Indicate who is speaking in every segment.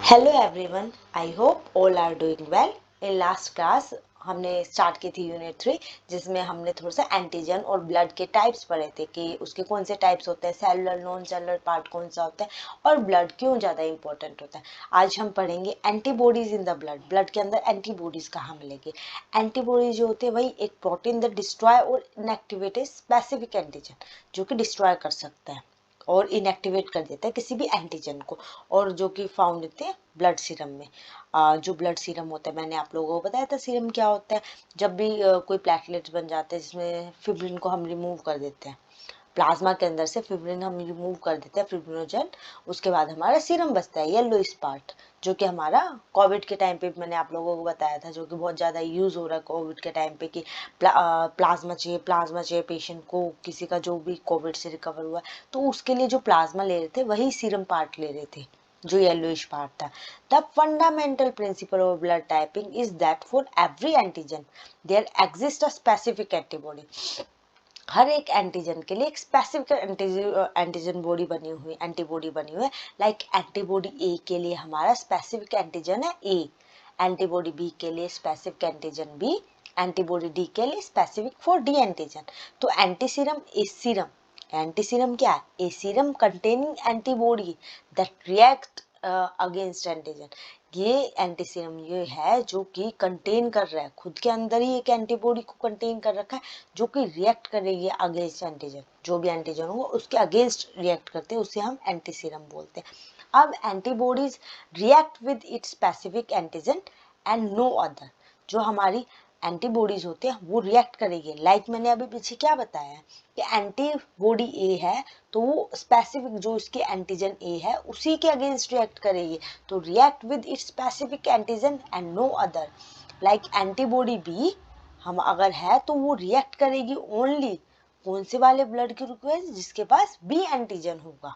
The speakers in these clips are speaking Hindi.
Speaker 1: Hello everyone, I hope all are doing well. In last class हमने स्टार्ट की थी यूनिट 3, जिसमें हमने थोड़ा सा एंटीजन और ब्लड के टाइप्स पढ़े थे कि उसके कौन से टाइप्स होते हैं, सेलुलर नॉन सेलुलर पार्ट कौन सा होता है और ब्लड क्यों ज़्यादा इंपॉर्टेंट होता है। आज हम पढ़ेंगे antibodies in the blood. Blood के अंदर एंटीबॉडीज कहाँ मिलेगी। एंटीबॉडीज जो होते हैं वही एक प्रोटीन दैट डिस्ट्रॉय और इनएक्टिवेट स्पेसिफिक एंटीजन, जो कि डिस्ट्रॉय कर सकता है और इनएक्टिवेट कर देता है किसी भी एंटीजन को, और जो कि फाउंड होते हैं ब्लड सीरम में। जो ब्लड सीरम होता है, मैंने आप लोगों को बताया था सीरम क्या होता है। जब भी कोई प्लेटलेट्स बन जाते हैं जिसमें फिब्रिन को हम रिमूव कर देते हैं, प्लाज्मा के अंदर से फिब्रिन हम रिमूव कर देते हैं, फिब्रिनोजन, उसके बाद हमारा सीरम बचता है येलो पार्ट, जो कि हमारा कोविड के टाइम पे मैंने आप लोगों को बताया था, जो कि बहुत ज़्यादा यूज़ हो रहा है कोविड के टाइम पे कि प्लाज्मा चाहिए पेशेंट को, किसी का जो भी कोविड से रिकवर हुआ तो उसके लिए जो प्लाज्मा ले रहे थे वही सीरम पार्ट ले रहे थे, जो येलोइश पार्ट था। The fundamental principle of blood typing is that for every antigen there exist a specific antibody. हर एक एंटीजन के लिए एक स्पेसिफिक एंटीजन बॉडी बनी हुई, एंटीबॉडी बनी हुई है। लाइक एंटीबॉडी ए के लिए हमारा स्पेसिफिक एंटीजन है ए, एंटीबॉडी बी के लिए specific antigen B, antibody D के लिए स्पेसिफिक फॉर डी एंटीजन। तो एंटीसीरम ए सीरम, एंटीसीरम क्या है, a serum containing antibody that react against antigen. ये एंटीसीरम ये है जो कि कंटेन कर रहा है, खुद के अंदर ही एक एंटीबॉडी को कंटेन कर रखा है जो कि रिएक्ट करेगी अगेंस्ट एंटीजन। जो भी एंटीजन होगा उसके अगेंस्ट रिएक्ट करते हैं, उसे हम एंटीसीरम बोलते हैं। अब antibodies react with its specific antigen and no other. जो हमारी एंटीबॉडीज होते हैं वो रिएक्ट करेगी, लाइक मैंने अभी पीछे क्या बताया कि एंटीबॉडी ए है तो वो स्पेसिफिक जो इसके एंटीजन ए है उसी के अगेंस्ट रिएक्ट करेगी, तो react with its specific antigen and no other. Like antibody B हम अगर है तो वो रिएक्ट करेगी ओनली कौन से वाले ब्लड के रिक्वेस्ट, जिसके पास बी एंटीजन होगा।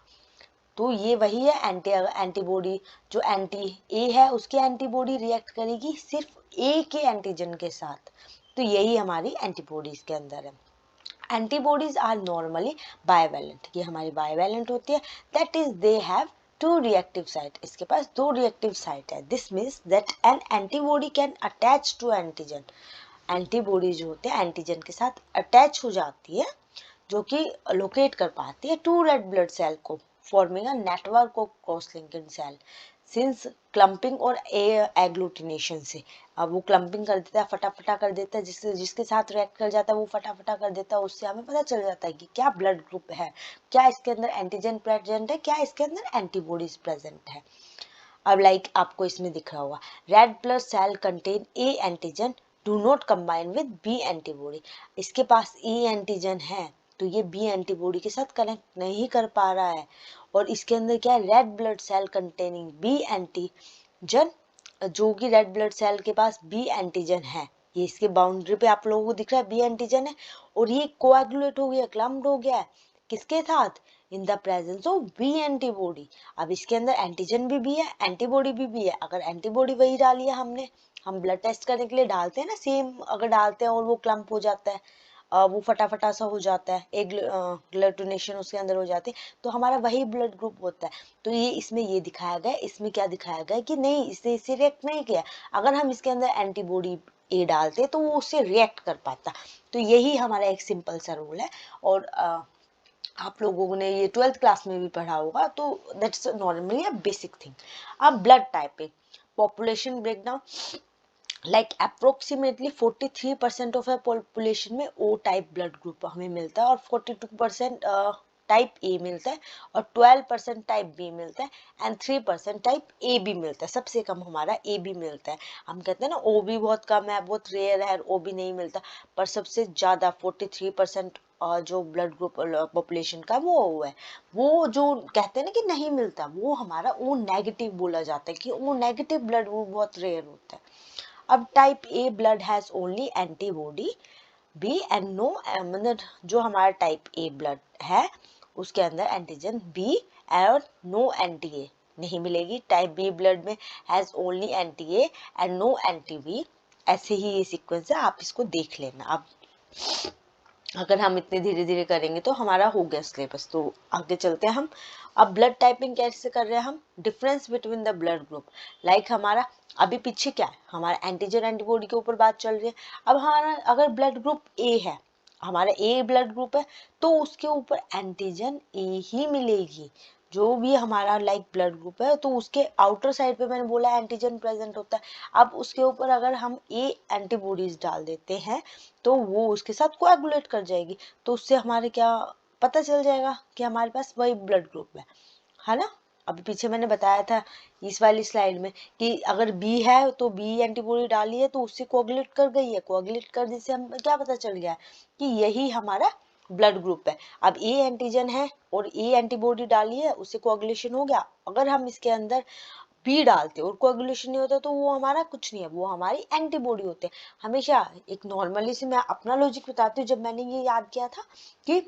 Speaker 1: तो ये वही है एंटीबॉडी, जो एंटी ए है उसकी एंटीबॉडी रिएक्ट करेगी सिर्फ ए के एंटीजन के साथ। तो यही हमारी एंटीबॉडीज के अंदर है। एंटीबॉडीज आर नॉर्मली बायवैलेंट, ये हमारी बायवैलेंट होती है। That is they have two reactive site, इसके पास दो रिएक्टिव साइट है। This means that an antibody can attach to antigen. Antibody जो होते हैं एंटीजन के साथ अटैच हो जाती है, जो कि लोकेट कर पाती है टू रेड ब्लड सेल को, forming a network of cross linking cell since clumping और एग्लूटिनेशन से। अब वो क्लम्पिंग कर देता है, फटाफटा कर देता है, जिसके साथ रिएक्ट कर जाता है वो फटाफटा कर देता है, उससे हमें पता चल जाता है कि क्या ब्लड ग्रुप है, क्या इसके अंदर एंटीजन प्रेजेंट है, क्या इसके अंदर एंटीबॉडीज प्रेजेंट है। अब लाइक आपको इसमें दिख रहा होगा, red blood cell contain A antigen do not combine with B antibody. इसके पास ए एंटीजन है तो ये बी एंटीबॉडी के साथ कनेक्ट नहीं कर पा रहा है। और इसके अंदर क्या है, red blood cell containing B antigen, जो कि रेड ब्लड सेल के पास बी एंटीजन है, ये इसके बाउंड्री पे आप लोगों को दिख रहा है बी एंटीजन है, और ये कोएगुलेट हो गया, क्लम्प्ड हो गया है किसके साथ, in the presence of B antibody. अब इसके अंदर एंटीजन भी है, एंटीबॉडी भी है। अगर एंटीबॉडी वही डाली है हमने, हम ब्लड टेस्ट करने के लिए डालते हैं ना सेम, अगर डालते हैं और वो क्लम्प हो जाता है, वो फटाफटा सा हो जाता है, एक ग्लूटिनेशन उसके अंदर हो जाती है, तो हमारा वही ब्लड ग्रुप होता है। तो ये इसमें ये दिखाया गया, इसमें क्या दिखाया गया कि नहीं, इससे रिएक्ट नहीं किया। अगर हम इसके अंदर एंटीबॉडी ए डालते तो वो उससे रिएक्ट कर पाता। तो यही हमारा एक सिंपल सा रूल है, और आप लोगों ने ये 12th क्लास में भी पढ़ा होगा, तो that's normally a basic thing. अब blood typing, population breakdown, like approximately 43% of population में ओ टाइप ब्लड ग्रुप हमें मिलता है, और 42% टाइप ए मिलता है, और 12% टाइप बी मिलता है, एंड 3% टाइप ए बी मिलता है। सबसे कम हमारा ए बी मिलता है। हम कहते हैं ना ओ बी बहुत कम है, बहुत रेयर है, ओ बी नहीं मिलता, पर सबसे ज़्यादा 43% जो ब्लड ग्रुप पॉपुलेशन का वो है। वो जो कहते हैं ना कि नहीं मिलता, वो हमारा ओ नेगेटिव बोला जाता है, कि ओ नेगेटिव ब्लड ग्रुप बहुत रेयर होता है। अब type A blood has only antibody B and no, मतलब जो हमारा टाइप ए ब्लड है उसके अंदर एंटीजन बी और नो एंटी ए नहीं मिलेगी। टाइप बी ब्लड में has only anti A and no anti B. ऐसे ही ये सीक्वेंस है, आप इसको देख लेना। अब अगर हम इतने धीरे धीरे करेंगे तो हमारा हो गया सिलेबस। तो आगे चलते हैं हम। अब ब्लड टाइपिंग कैसे कर रहे हैं हम, difference between the blood group. Like हमारा अभी पीछे क्या है, हमारा एंटीजन एंटीबॉडी के ऊपर बात चल रही है। अब हमारा अगर ब्लड ग्रुप ए है, हमारा ए ब्लड ग्रुप है, तो उसके ऊपर एंटीजन ए ही मिलेगी। जो भी हमारा लाइक ब्लड ग्रुप है तो उसके आउटर साइड पे मैंने बोला एंटीजन प्रेजेंट होता है। अब उसके ऊपर अगर हम ए एंटीबॉडीज डाल देते हैं तो वो उसके साथ कोएगुलेट कर जाएगी। तो उससे हमारे क्या पता चल जाएगा कि हमारे पास वही ब्लड ग्रुप है ना। अभी पीछे मैंने बताया था इस वाली स्लाइड में कि अगर बी है तो बी एंटीबॉडी डाली है तो उससे कोएगुलेट कर गई है। कोएगुलेट करने से हमें क्या पता चल गया कि यही हमारा ब्लड ग्रुप है। अब ए एंटीजन है और ए एंटीबॉडी डाली है, उससे कोएगुलेशन हो गया। अगर हम इसके अंदर बी डालते और कोएगुलेशन नहीं होता तो वो हमारा कुछ नहीं है, वो हमारी एंटीबॉडी होते हैं। हमेशा एक नॉर्मली से मैं अपना लॉजिक बताती हूँ। जब मैंने ये याद किया था कि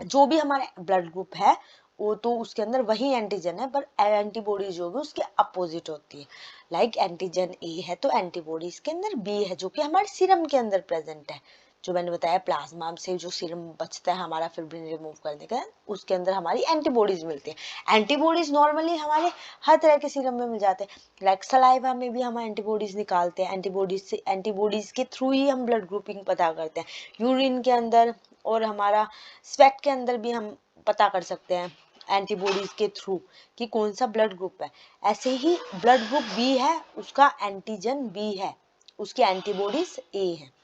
Speaker 1: जो भी हमारा ब्लड ग्रुप है वो तो उसके अंदर वही एंटीजन है, पर एंटीबॉडी जो है उसके अपोजिट होती है। लाइक एंटीजन ए है तो एंटीबॉडी इसके अंदर बी है, जो कि हमारे सीरम के अंदर प्रेजेंट है। जो मैंने बताया प्लाज्मा से जो सीरम बचता है हमारा फिब्रिन रिमूव करने का, उसके अंदर हमारी एंटीबॉडीज मिलती है। एंटीबॉडीज नॉर्मली हमारे हर तरह के सीरम में मिल जाते हैं। लाइक सलाइवा में भी हम एंटीबॉडीज निकालते हैं, एंटीबॉडीज के थ्रू ही हम ब्लड ग्रुपिंग पता करते हैं। यूरिन के अंदर और हमारा स्वेट के अंदर भी हम पता कर सकते हैं एंटीबॉडीज के थ्रू कि कौन सा ब्लड ग्रुप है। ऐसे ही ब्लड ग्रुप बी है, उसका एंटीजन बी है, उसकी एंटीबॉडीज ए है।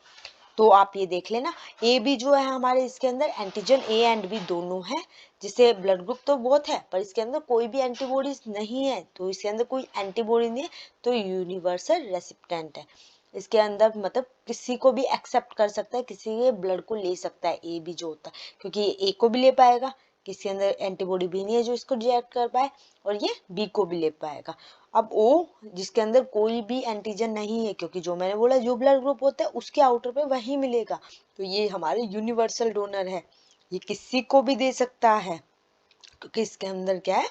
Speaker 1: तो आप ये देख लेना ए बी जो है हमारे इसके अंदर एंटीजन ए एंड बी दोनों है, जिसे ब्लड ग्रुप तो बहुत है पर इसके अंदर कोई भी एंटीबॉडीज नहीं है। तो इसके अंदर कोई एंटीबॉडी नहीं है तो यूनिवर्सल रेसिपिटेंट है। इसके अंदर मतलब किसी को भी एक्सेप्ट कर सकता है, किसी के ब्लड को ले सकता है ए बी जो होता है, क्योंकि ए को भी ले पाएगा, किसी अंदर एंटीबॉडी भी नहीं है जो इसको रिएक्ट कर पाए, और ये बी को भी ले पाएगा। अब ओ जिसके अंदर कोई भी एंटीजन नहीं है, क्योंकि जो मैंने बोला जो ब्लड ग्रुप होता है उसके आउटर पे वही मिलेगा, तो ये हमारे यूनिवर्सल डोनर है। ये किसी को भी दे सकता है क्योंकि इसके अंदर क्या है,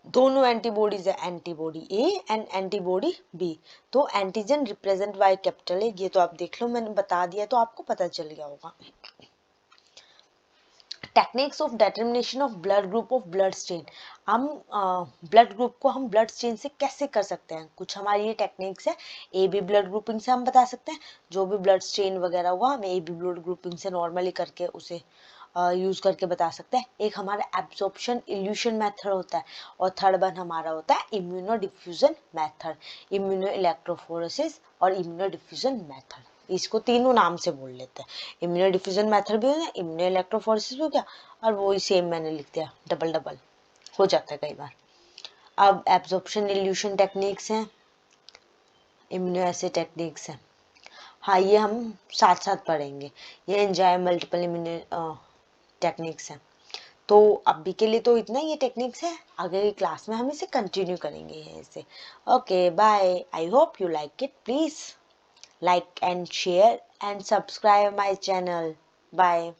Speaker 1: दोनों एंटीबॉडीज है, antibody A and antibody B. तो antigen represent by capital A, ये तो आप देख लो मैंने बता दिया तो आपको पता चल गया होगा। Techniques of determination of blood group of blood stain. हम ब्लड ग्रुप को हम ब्लड स्टेन से कैसे कर सकते हैं, कुछ हमारी ये टेक्निक्स है। ए बी ब्लड ग्रुपिंग से हम बता सकते हैं, जो भी ब्लड स्टेन वगैरह हुआ हम ए बी ब्लड ग्रुपिंग से नॉर्मली करके उसे यूज करके बता सकते हैं। एक हमारा एब्जॉर्प्शन इल्यूशन मेथड होता है, और थर्ड वन हमारा होता है immuno diffusion method, immuno electrophoresis और इम्यूनो डिफ्यूजन मेथड। इसको तीनों नाम से बोल लेते हैं। इम्यूनो डिफ्यूजन मेथड भी हो गया, इम्यूनो इलेक्ट्रोफोरेसिस भी हो गया, और वो ही सेम मैंने लिख दिया, डबल डबल हो जाता है कई बार। अब एब्जॉर्प्शन इल्यूशन टेक्निक्स हैं, इम्यूनो एसे टेक्निक्स हैं। हाँ ये हम साथ साथ पढ़ेंगे। ये एंजाइम मल्टीपल इम्यूनो टेक्निक्स हैं। तो अभी के लिए तो इतना ये टेक्निक्स है, आगे की क्लास में हम इसे कंटिन्यू करेंगे इसे। Okay bye, I hope you like it. Please like and share and subscribe my channel. Bye.